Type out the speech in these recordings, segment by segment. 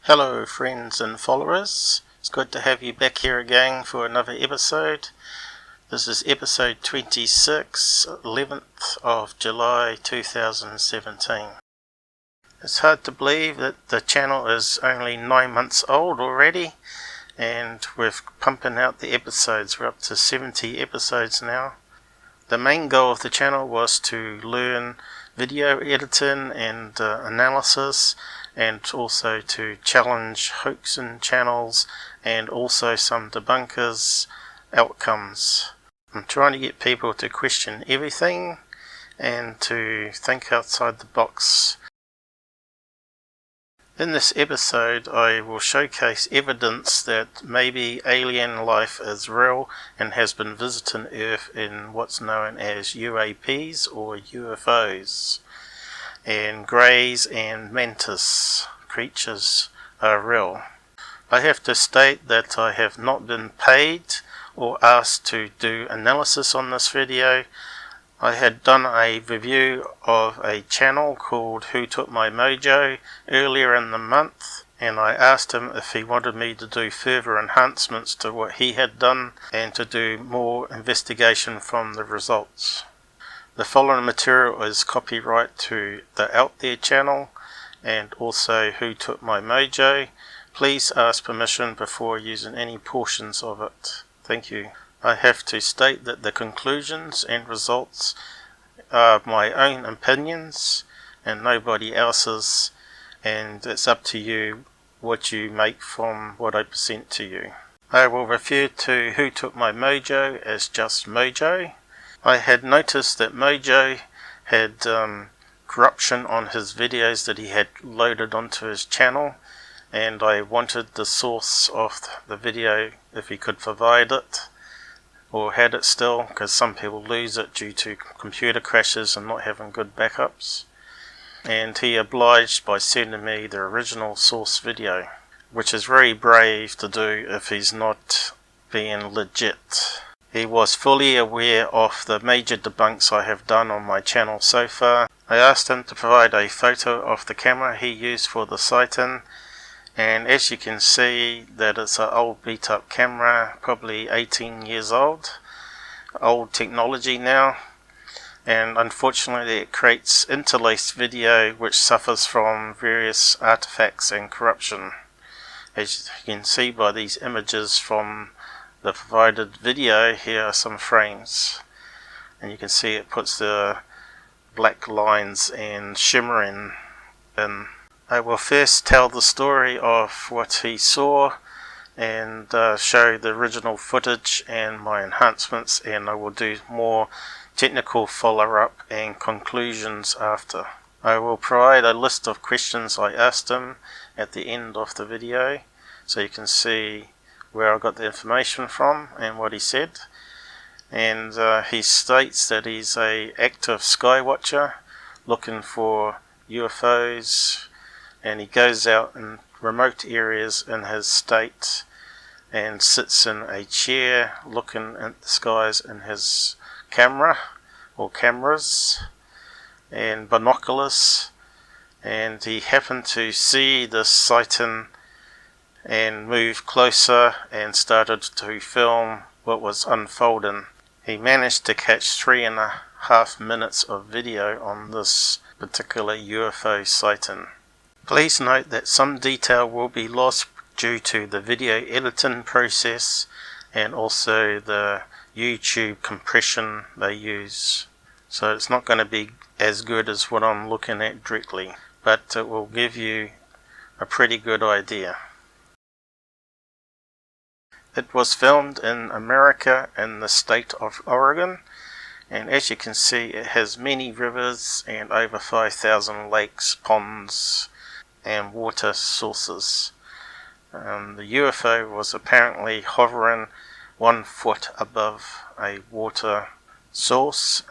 Hello friends and followers, it's good to have you back here again for another episode. This is episode 26, 11th of July 2017. It's hard to believe that the channel is only 9 months old already, and we're pumping out the episodes. We're up to 70 episodes now. The main goal of the channel was to learn video editing and analysis, and also to challenge hoaxing channels and also some debunkers' outcomes. I'm trying to get people to question everything and to think outside the box. In this episode I will showcase evidence that maybe alien life is real and has been visiting Earth in what's known as U.A.Ps or U.F.Os. And greys and mantis creatures are real. I have to state that I have not been paid or asked to do analysis on this video. I had done a review of a channel called WhoTookMyMojo earlier in the month, and I asked him if he wanted me to do further enhancements to what he had done and to do more investigation from the results. The following material is copyright to the Out There channel and also WhoTookMyMojo. Please ask permission before using any portions of it. Thank you. I have to state that the conclusions and results are my own opinions and nobody else's, and it's up to you what you make from what I present to you. I will refer to WhoTookMyMojo as just Mojo. I had noticed that Mojo had corruption on his videos that he had loaded onto his channel, and I wanted the source of the video if he could provide it, or had it still, because some people lose it due to computer crashes and not having good backups. And he obliged by sending me the original source video, which is very brave to do if he's not being legit. He was fully aware of the major debunks I have done on my channel so far. I asked him to provide a photo of the camera he used for the sighting, and as you can see that it's an old beat up camera, probably 18 years old technology now, and unfortunately it creates interlaced video which suffers from various artifacts and corruption. As you can see by these images from the provided video, here are some frames, and you can see it puts the black lines and shimmering in. I will first tell the story of what he saw and show the original footage and my enhancements, and I will do more technical follow-up and conclusions after. I will provide a list of questions I asked him at the end of the video so you can see where I got the information from and what he said. And he states that he's an active sky watcher looking for UFOs, and he goes out in remote areas in his state and sits in a chair looking at the skies in his camera or cameras and binoculars, and he happened to see this sighting and moved closer and started to film what was unfolding. He managed to catch 3.5 minutes of video on this particular UFO sighting. Please note that some detail will be lost due to the video editing process and also the YouTube compression they use. So it's not going to be as good as what I'm looking at directly, but it will give you a pretty good idea. It was filmed in America in the state of Oregon, and as you can see it has many rivers and over 5,000 lakes, ponds and water sources. The UFO was apparently hovering 1 foot above a water source.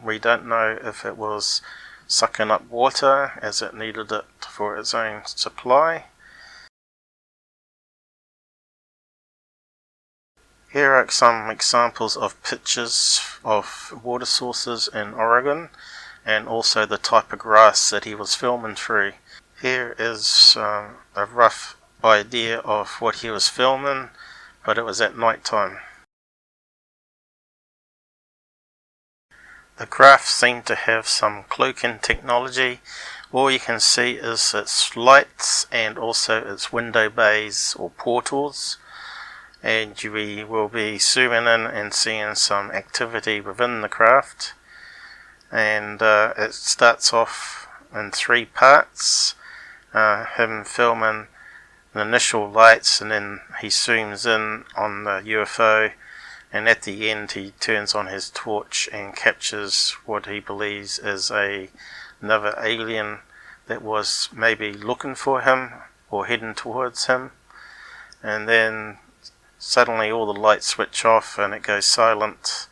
We don't know if it was sucking up water as it needed it for its own supply. Here are some examples of pictures of water sources in Oregon and also the type of grass that he was filming through. Here is a rough idea of what he was filming, but it was at night time. The craft seemed to have some cloaking technology. All you can see is its lights and also its window bays or portals, and we will be zooming in and seeing some activity within the craft. And it starts off in 3 parts, him filming the initial lights, and then he zooms in on the UFO, and at the end he turns on his torch and captures what he believes is another alien that was maybe looking for him or heading towards him. And then suddenly all the lights switch off and it goes silent,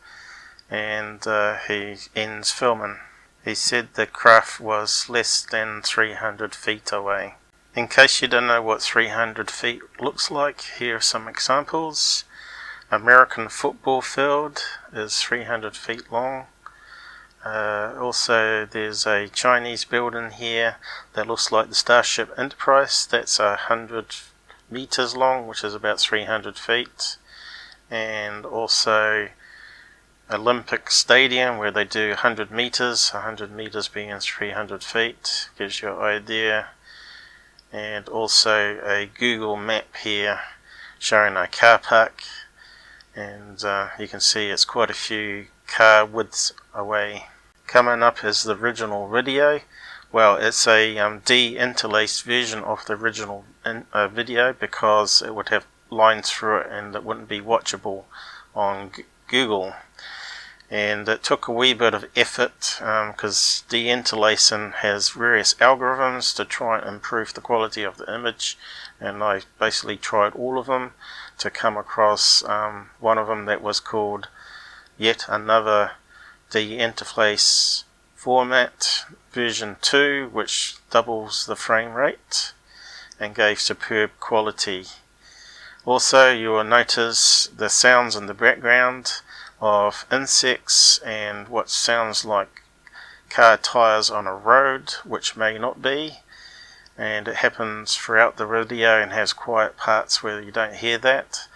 and he ends filming. He said the craft was less than 300 feet away. In case you don't know what 300 feet looks like, here are some examples. American football field is 300 feet long. Also there's a Chinese building here that looks like the Starship Enterprise. That's 100 meters long, which is about 300 feet. And also Olympic Stadium, where they do 100 meters being 300 feet, gives you an idea. And also a Google map here showing a car park, and you can see it's quite a few car widths away. Coming up is the original video. Well, it's a de-interlaced version of the original video, because it would have lines through it and it wouldn't be watchable on Google. And it took a wee bit of effort, because de-interlacing has various algorithms to try and improve the quality of the image, and I basically tried all of them to come across one of them that was called Yet Another De-Interlace Format version 2, which doubles the frame rate and gave superb quality. Also, you will notice the sounds in the background of insects and what sounds like car tires on a road, which may not be, and it happens throughout the video and has quiet parts where you don't hear that.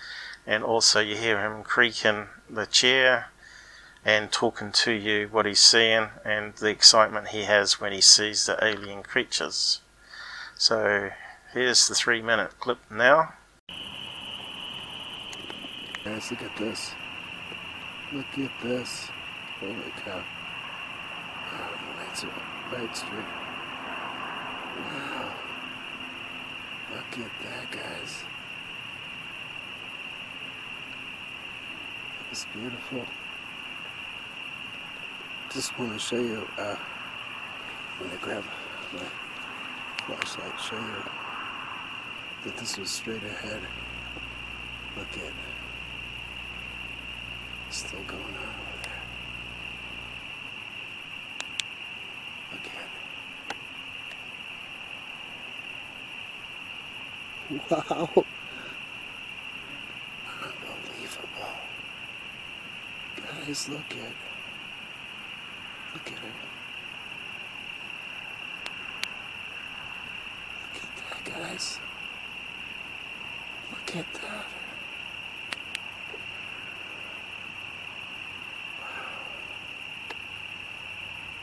And also you hear him creaking the chair and talking to you what he's seeing and the excitement he has when he sees the alien creatures. So here's the 3-minute clip now. Guys, look at this. Look at this. Holy cow. Oh, the lights are right straight. Wow. Look at that, guys. It's beautiful. Just want to show you, when I grab my flashlight, show you that this was straight ahead. Look at it. Still going on over there. Look at it. Wow. Unbelievable. Guys, look at it. Look at it. Look at that, guys. Look at that.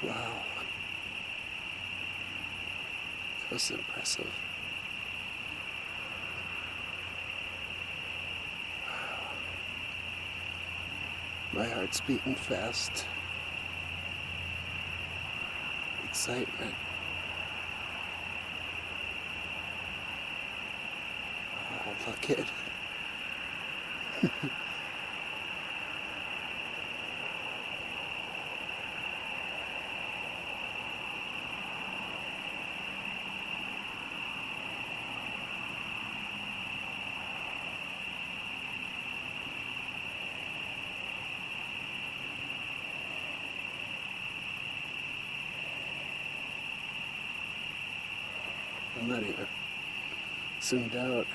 Wow. That was impressive. My heart's beating fast. Excitement. Oh, look at it. I'm not even zoomed out.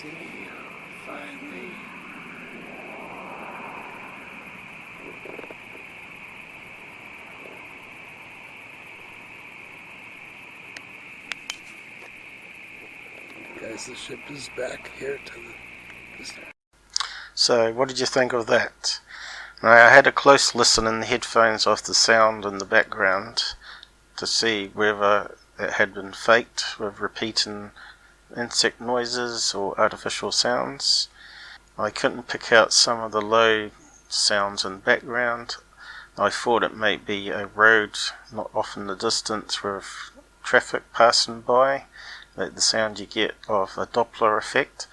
see you finally. Guys, the ship is back here to the... So, what did you think of that? Now, I had a close listen in the headphones of the sound in the background to see whether it had been faked with repeating insect noises or artificial sounds. I couldn't pick out some of the low sounds in the background. I thought it might be a road not off in the distance with traffic passing by, like the sound you get of a Doppler effect,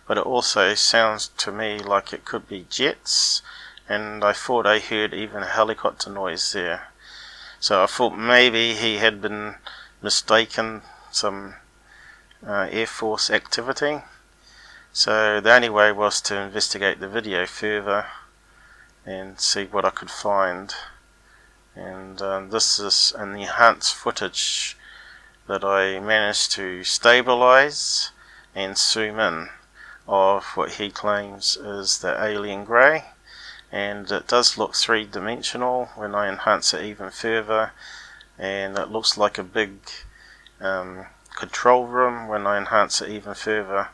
but it also sounds to me like it could be jets, and I thought I heard even a helicopter noise there. So I thought maybe he had been mistaken some Air Force activity. So the only way was to investigate the video further and see what I could find. And this is an enhanced footage that I managed to stabilize and zoom in of what he claims is the alien grey, and it does look three-dimensional when I enhance it even further, and it looks like a big control room when I enhance it even further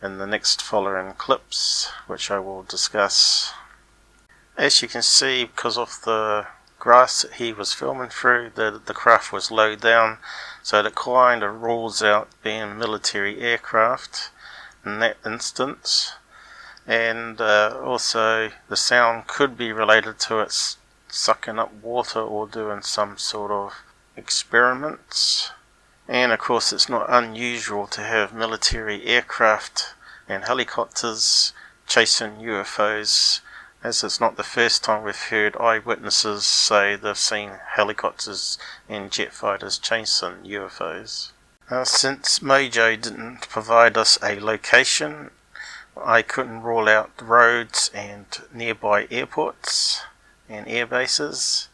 in the next following clips, which I will discuss. As you can see, because of the grass that he was filming through, the craft was low down, so that kind of rules out being military aircraft in that instance. And also the sound could be related to it sucking up water or doing some sort of experiments. And of course it's not unusual to have military aircraft and helicopters chasing UFOs, as it's not the first time we've heard eyewitnesses say they've seen helicopters and jet fighters chasing UFOs. Since Mojo didn't provide us a location, I couldn't rule out roads and nearby airports and air bases.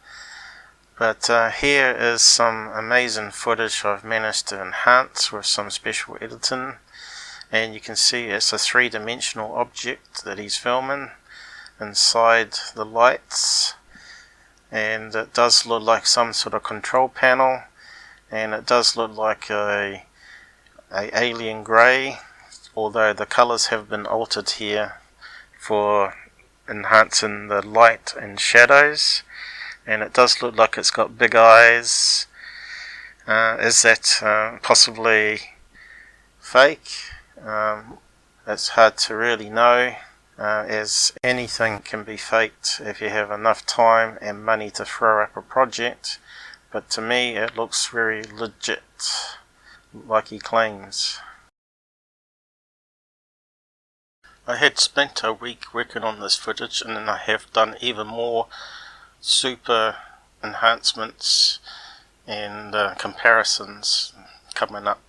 But here is some amazing footage I've managed to enhance with some special editing, and you can see it's a three-dimensional object that he's filming inside the lights, and it does look like some sort of control panel, and it does look like a alien grey, although the colours have been altered here for enhancing the light and shadows, and it does look like it's got big eyes. Is that possibly fake? It's hard to really know, as anything can be faked if you have enough time and money to throw up a project, but to me it looks very legit, like he claims. I had spent a week working on this footage, and then I have done even more super enhancements and comparisons coming up,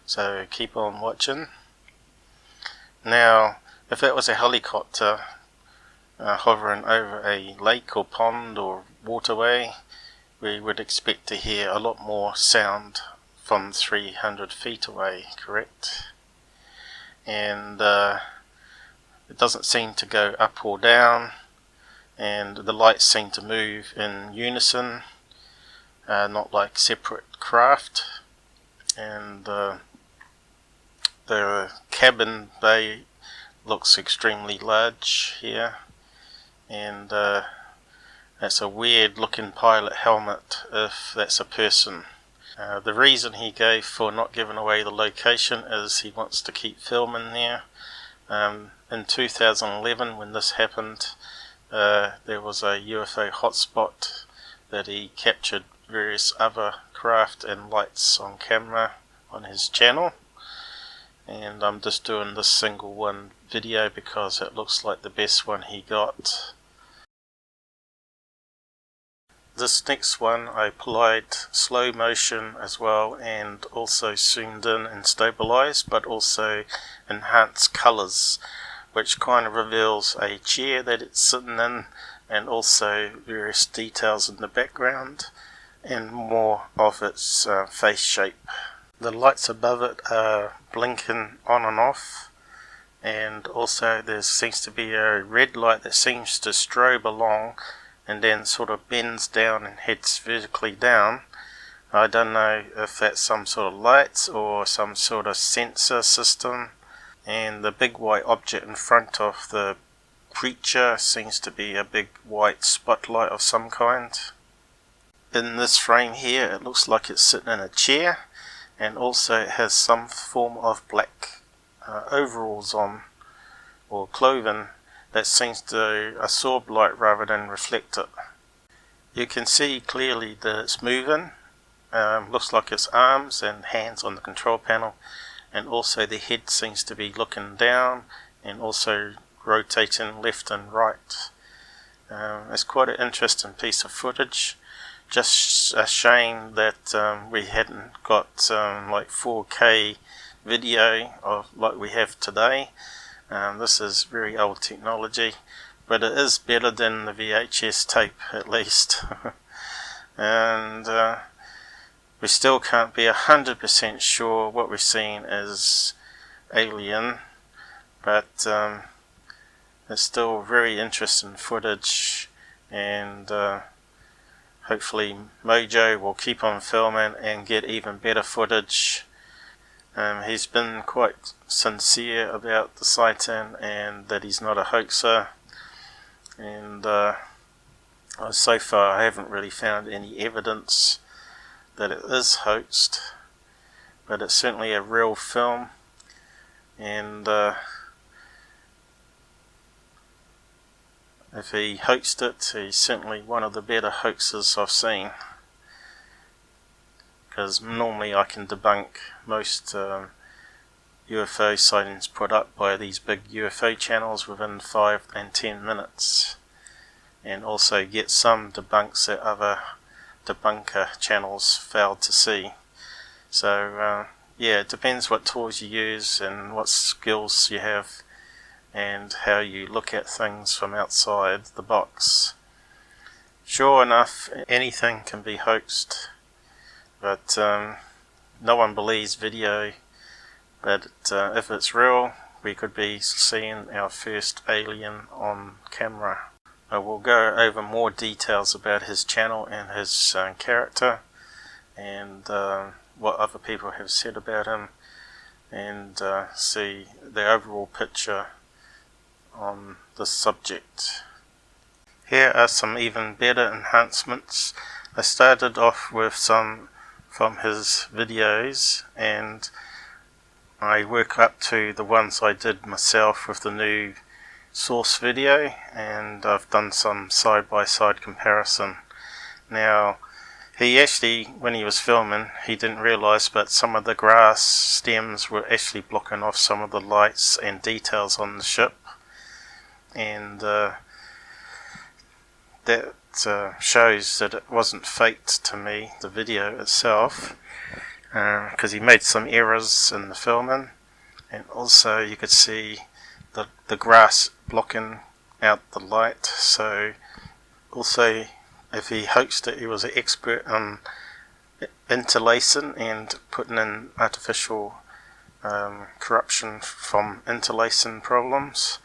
so keep on watching. Now, if it was a helicopter hovering over a lake or pond or waterway, we would expect to hear a lot more sound from 300 feet away, correct? And it doesn't seem to go up or down, and the lights seem to move in unison, not like separate craft. And the cabin bay looks extremely large here, and that's a weird looking pilot helmet if that's a person. The reason he gave for not giving away the location is he wants to keep filming there. In 2011, when this happened, there was a UFO hotspot that he captured various other craft and lights on camera on his channel, and I'm just doing this single one video because it looks like the best one he got. This next one I applied slow motion as well, and also zoomed in and stabilized, but also enhanced colors, which kind of reveals a chair that it's sitting in, and also various details in the background and more of its face shape. The lights above it are blinking on and off, and also there seems to be a red light that seems to strobe along and then sort of bends down and heads vertically down. I don't know if that's some sort of lights or some sort of sensor system. And the big white object in front of the creature seems to be a big white spotlight of some kind. In this frame here, it looks like it's sitting in a chair, and also it has some form of black overalls on, or clothing, that seems to absorb light rather than reflect it. You can see clearly that it's moving. Looks like its arms and hands on the control panel, and also the head seems to be looking down and also rotating left and right. It's quite an interesting piece of footage. Just a shame that we hadn't got like 4K video of like we have today. This is very old technology, but it is better than the VHS tape at least. And we still can't be 100% sure what we're seeing is alien, but it's still very interesting footage, and hopefully Mojo will keep on filming and get even better footage. He's been quite sincere about the sighting and that he's not a hoaxer, and so far I haven't really found any evidence that it is hoaxed, but it's certainly a real film, and if he hoaxed it, he's certainly one of the better hoaxers I've seen, because normally I can debunk most UFO sightings put up by these big UFO channels within 5 and 10 minutes, and also get some debunks that other debunker channels failed to see. So yeah, it depends what tools you use and what skills you have and how you look at things from outside the box. Sure enough, anything can be hoaxed, but no one believes video. But if it's real, we could be seeing our first alien on camera. I will go over more details about his channel and his character, and what other people have said about him, and see the overall picture on this subject. Here are some even better enhancements. I started off with some from his videos, and I work up to the ones I did myself with the new source video, and I've done some side-by-side comparison. Now, he actually, when he was filming, he didn't realise, but some of the grass stems were actually blocking off some of the lights and details on the ship, and that shows that it wasn't faked to me, the video itself, because he made some errors in the filming, and also you could see the grass blocking out the light. So also, if he hoaxed it, he was an expert on interlacing and putting in artificial corruption from interlacing problems.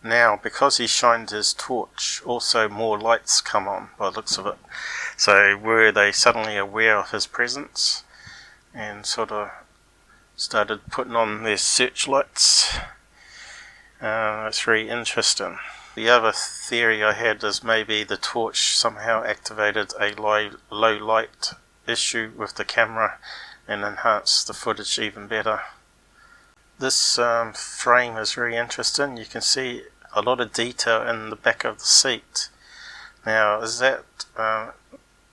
Now, because he shined his torch, also more lights come on by the looks of it. So were they suddenly aware of his presence and sort of started putting on their searchlights? It's very interesting. The other theory I had is maybe the torch somehow activated a low light issue with the camera and enhanced the footage even better. This frame is very interesting. You can see a lot of detail in the back of the seat. Now, is that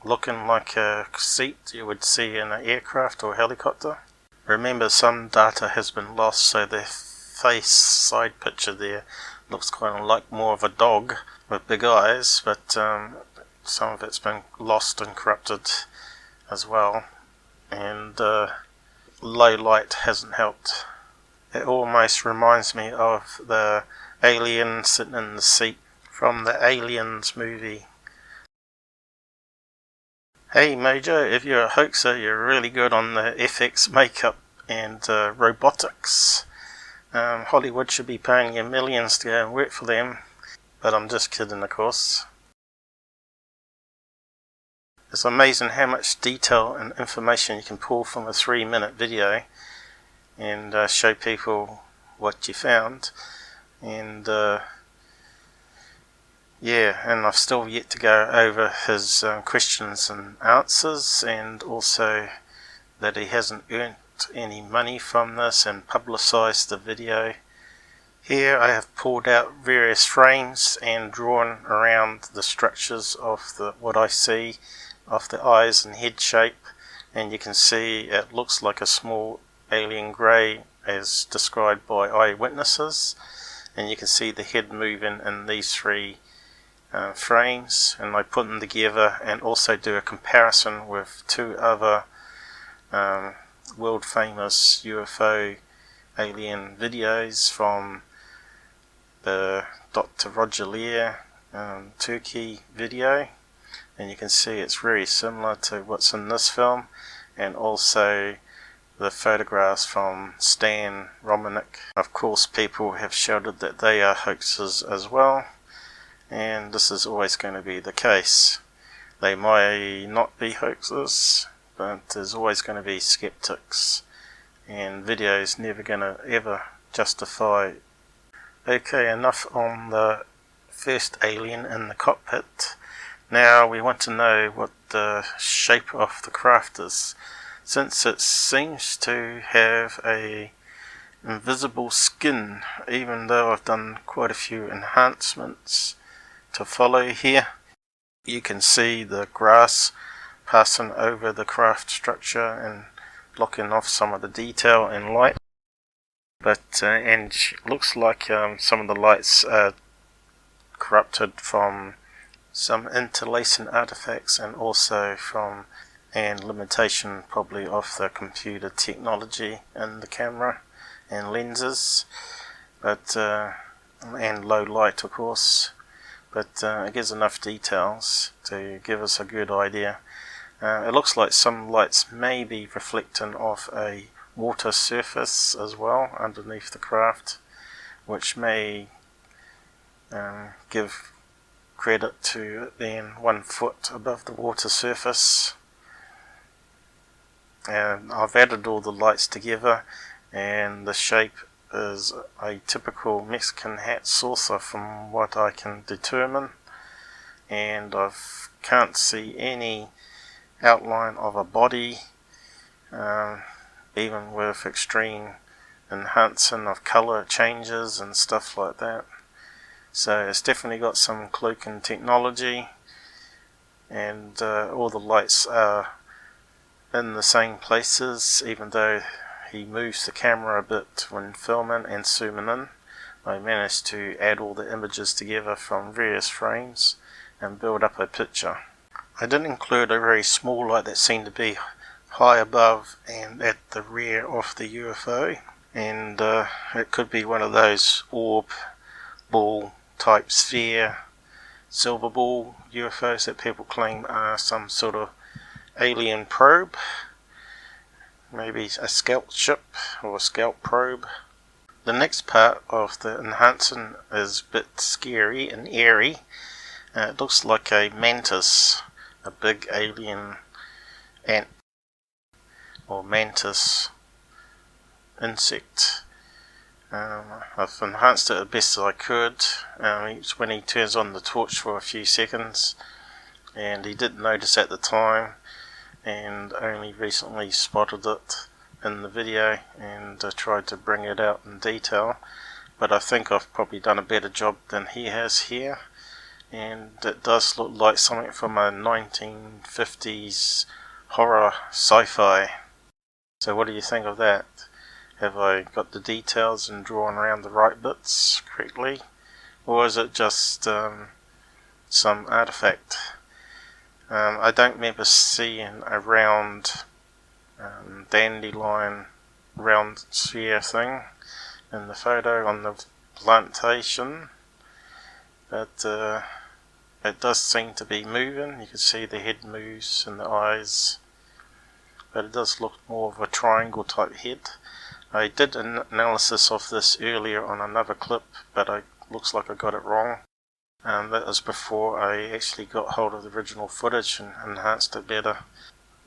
looking like a seat you would see in an aircraft or helicopter? Remember, some data has been lost, so the face side picture there looks kind of like more of a dog with big eyes, but some of it's been lost and corrupted as well, and low light hasn't helped. It almost reminds me of the alien sitting in the seat from the Aliens movie. Hey Mojo, if you're a hoaxer, you're really good on the FX makeup and robotics. Hollywood should be paying you millions to go and work for them, but I'm just kidding, of course. It's amazing how much detail and information you can pull from a 3-minute video and show people what you found. And yeah, and I've still yet to go over his questions and answers, and also that he hasn't earned any money from this and publicised the video. Here I have pulled out various frames and drawn around the structures of what I see of the eyes and head shape, and you can see it looks like a small alien grey as described by eyewitnesses, and you can see the head moving in these 3 frames, and I put them together and also do a comparison with 2 other world famous UFO alien videos from the Dr. Roger Lear Turkey video, and you can see it's very similar to what's in this film, and also the photographs from Stan Romanek. Of course, people have shouted that they are hoaxes as well, and this is always going to be the case. They might not be hoaxes, but there's always going to be skeptics, and videos never going to ever justify. Okay, enough on the first alien in the cockpit. Now we want to know what the shape of the craft is. Since it seems to have a invisible skin, even though I've done quite a few enhancements to follow here, you can see the grass passing over the craft structure and blocking off some of the detail and light. But and looks like some of the lights are corrupted from some interlacing artifacts, and also from and limitation probably of the computer technology in the camera and lenses, but and low light of course, but it gives enough details to give us a good idea. It looks like some lights may be reflecting off a water surface as well underneath the craft, which may give credit to it being 1 foot above the water surface. And I've added all the lights together, and the shape is a typical Mexican hat saucer from what I can determine, and I can't see any outline of a body, even with extreme enhancing of colour changes and stuff like that. So it's definitely got some cloaking technology, and all the lights are in the same places, even though he moves the camera a bit when filming and zooming in. I managed to add all the images together from various frames and build up a picture. I did include a very small light that seemed to be high above and at the rear of the UFO, and it could be one of those orb ball type sphere silver ball UFOs that people claim are some sort of alien probe, maybe a scout ship or a scout probe. The next part of the enhancing is a bit scary and airy. It looks like a mantis, a big alien ant or mantis insect. I've enhanced it as best as I could. When he turns on the torch for a few seconds, and he didn't notice at the time, and only recently spotted it in the video, and tried to bring it out in detail. But I think I've probably done a better job than he has here, and it does look like something from a 1950s horror sci-fi. So what do you think of that? Have I got the details and drawn around the right bits correctly, or is it just some artifact? I don't remember seeing a round dandelion round sphere thing in the photo on the plantation, but it does seem to be moving. You can see the head moves and the eyes, but it does look more of a triangle type head. I did an analysis of this earlier on another clip, but it looks like I got it wrong. That was before I actually got hold of the original footage and enhanced it better.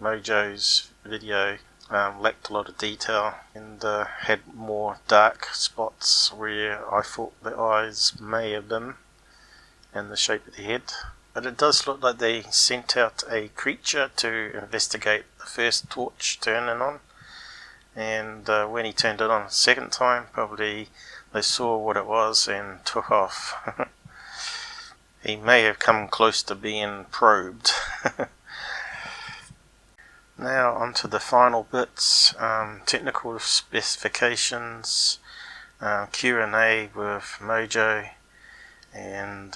Mojo's video lacked a lot of detail and had more dark spots where I thought the eyes may have been and the shape of the head. But it does look like they sent out a creature to investigate the first torch turning on, and when he turned it on a second time, probably they saw what it was and took off. He may have come close to being probed. Now onto the final bits, technical specifications, Q&A with Mojo, and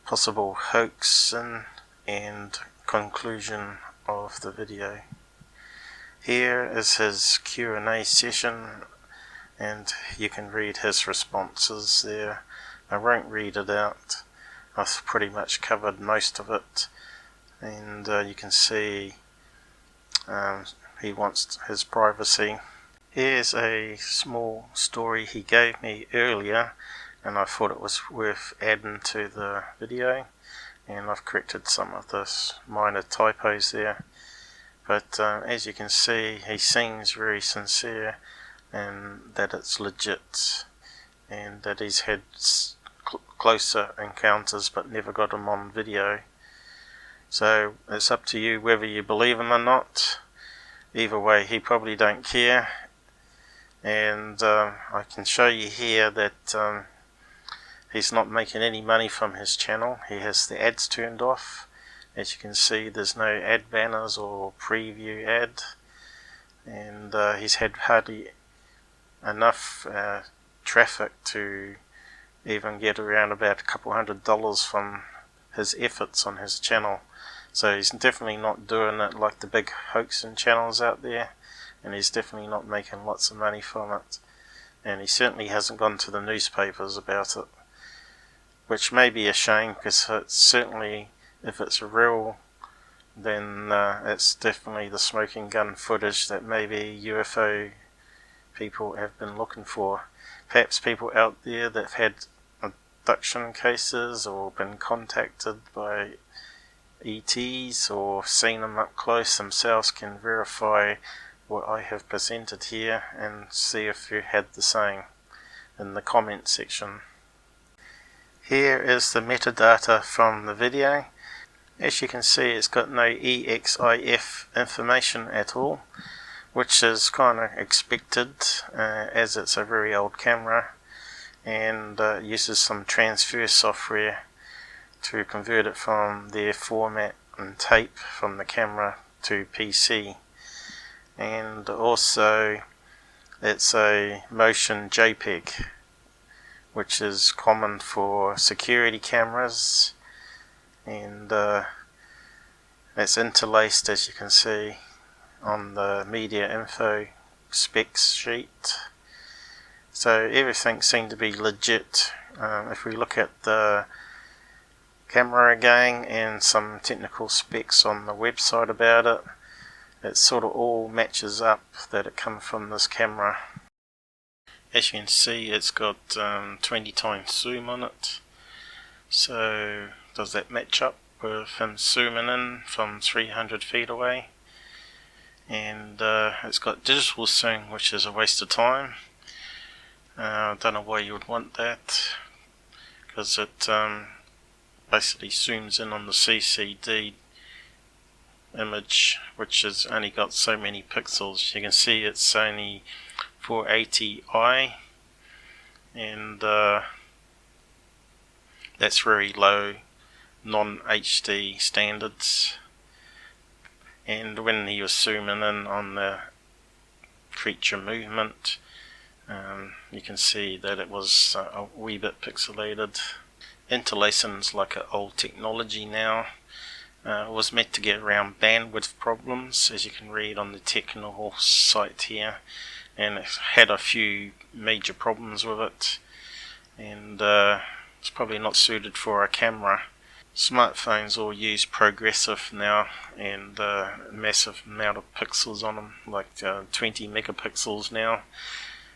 possible hoax and conclusion of the video. Here is his Q&A session, and you can read his responses there. I won't read it out. I've pretty much covered most of it, and you can see he wants his privacy. Here's a small story he gave me earlier, and I thought it was worth adding to the video, and I've corrected some of the minor typos there. But as you can see, he seems very sincere and that it's legit, and that he's had closer encounters but never got them on video. So it's up to you whether you believe him or not. Either way, he probably don't care. And I can show you here that he's not making any money from his channel. He has the ads turned off. As you can see, there's no ad banners or preview ad, and he's had hardly enough traffic to even get around about a couple $100 from his efforts on his channel. So he's definitely not doing it like the big hoaxing channels out there, and he's definitely not making lots of money from it, and he certainly hasn't gone to the newspapers about it, which may be a shame, because it's certainly, if it's real, then it's definitely the smoking gun footage that maybe UFO people have been looking for. Perhaps people out there that have had abduction cases or been contacted by ETs or seen them up close themselves can verify what I have presented here and see if you had the same in the comment section. Here is the metadata from the video. As you can see, it's got no EXIF information at all, which is kind of expected as it's a very old camera, and uses some transfer software to convert it from their format and tape from the camera to PC. And also it's a motion JPEG, which is common for security cameras, and it's interlaced, as you can see, on the media info specs sheet. So everything seemed to be legit. If we look at the camera again and some technical specs on the website about it, it sort of all matches up that it comes from this camera. As you can see, it's got 20 times zoom on it. So does that match up with him zooming in from 300 feet away? And it's got digital zoom, which is a waste of time. I don't know why you would want that, because it basically zooms in on the CCD image, which has only got so many pixels. You can see it's only 480i, and that's very low non-HD standards. And when he was zooming in on the creature movement, you can see that it was a wee bit pixelated. Interlacing's like an old technology now. It was meant to get around bandwidth problems, as you can read on the technical site here, and it had a few major problems with it, and it's probably not suited for a camera. Smartphones all use progressive now, and a massive amount of pixels on them, like 20 megapixels now.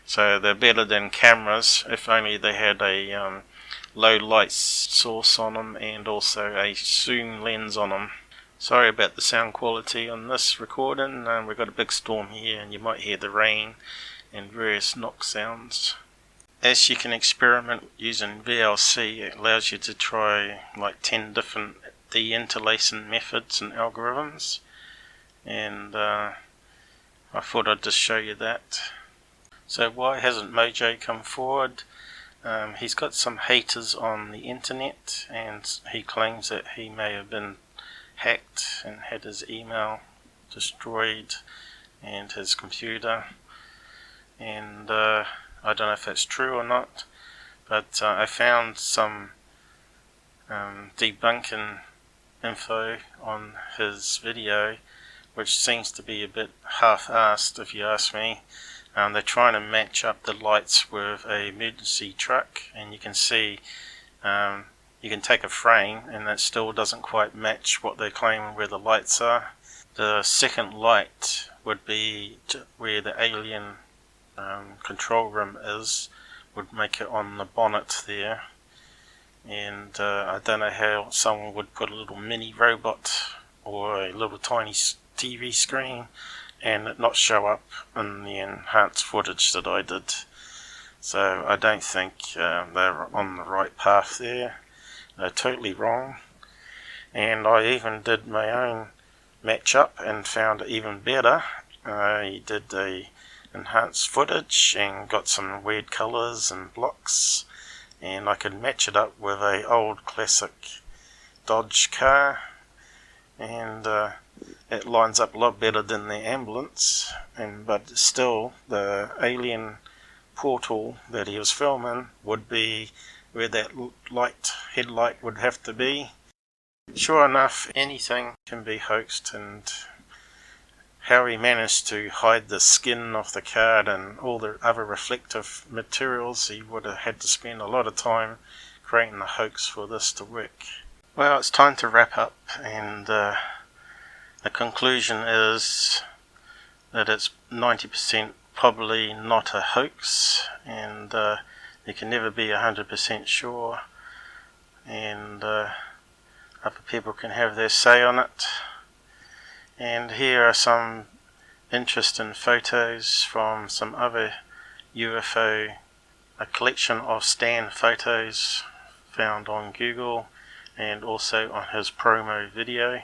So they're better than cameras, if only they had a low light source on them and also a zoom lens on them. Sorry about the sound quality on this recording. We've got a big storm here and you might hear the rain and various knock sounds. As you can experiment using VLC, it allows you to try like 10 different deinterlacing methods and algorithms, and I thought I'd just show you that. So why hasn't Mojo come forward? He's got some haters on the internet, and he claims that he may have been hacked and had his email destroyed and his computer, and I don't know if that's true or not, but I found some debunking info on his video, which seems to be a bit half-assed if you ask me. They're trying to match up the lights with a emergency truck, and you can see you can take a frame and it still doesn't quite match what they're claiming where the lights are. The second light would be where the alien control room would make it on the bonnet there, and I don't know how someone would put a little mini robot or a little tiny TV screen and it not show up in the enhanced footage that I did. So I don't think they're on the right path there. They're totally wrong, and I even did my own match-up and found it even better. I did a enhanced footage and got some weird colours and blocks, and I could match it up with a old classic Dodge car, and it lines up a lot better than the ambulance, but still the alien portal that he was filming would be where that headlight would have to be. Sure enough, anything can be hoaxed, and how he managed to hide the skin of the card and all the other reflective materials, he would have had to spend a lot of time creating a hoax for this to work. Well, it's time to wrap up, and the conclusion is that it's 90% probably not a hoax, and you can never be 100% sure, and other people can have their say on it. And here are some interesting photos from some other UFO, a collection of Stan photos found on Google and also on his promo video,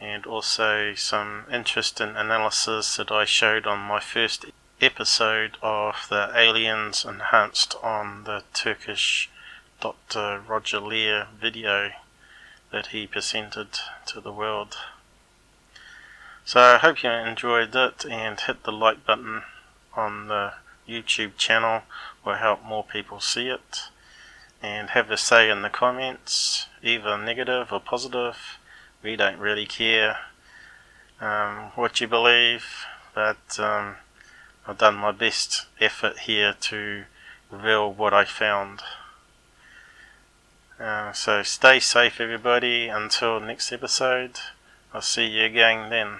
and also some interesting analysis that I showed on my first episode of the aliens enhanced on the Turkish Dr. Roger Lear video that he presented to the world. So I hope you enjoyed it, and hit the like button on the YouTube channel will help more people see it, and have a say in the comments, either negative or positive. We don't really care what you believe, but I've done my best effort here to reveal what I found. So stay safe everybody until next episode. I'll see you again then.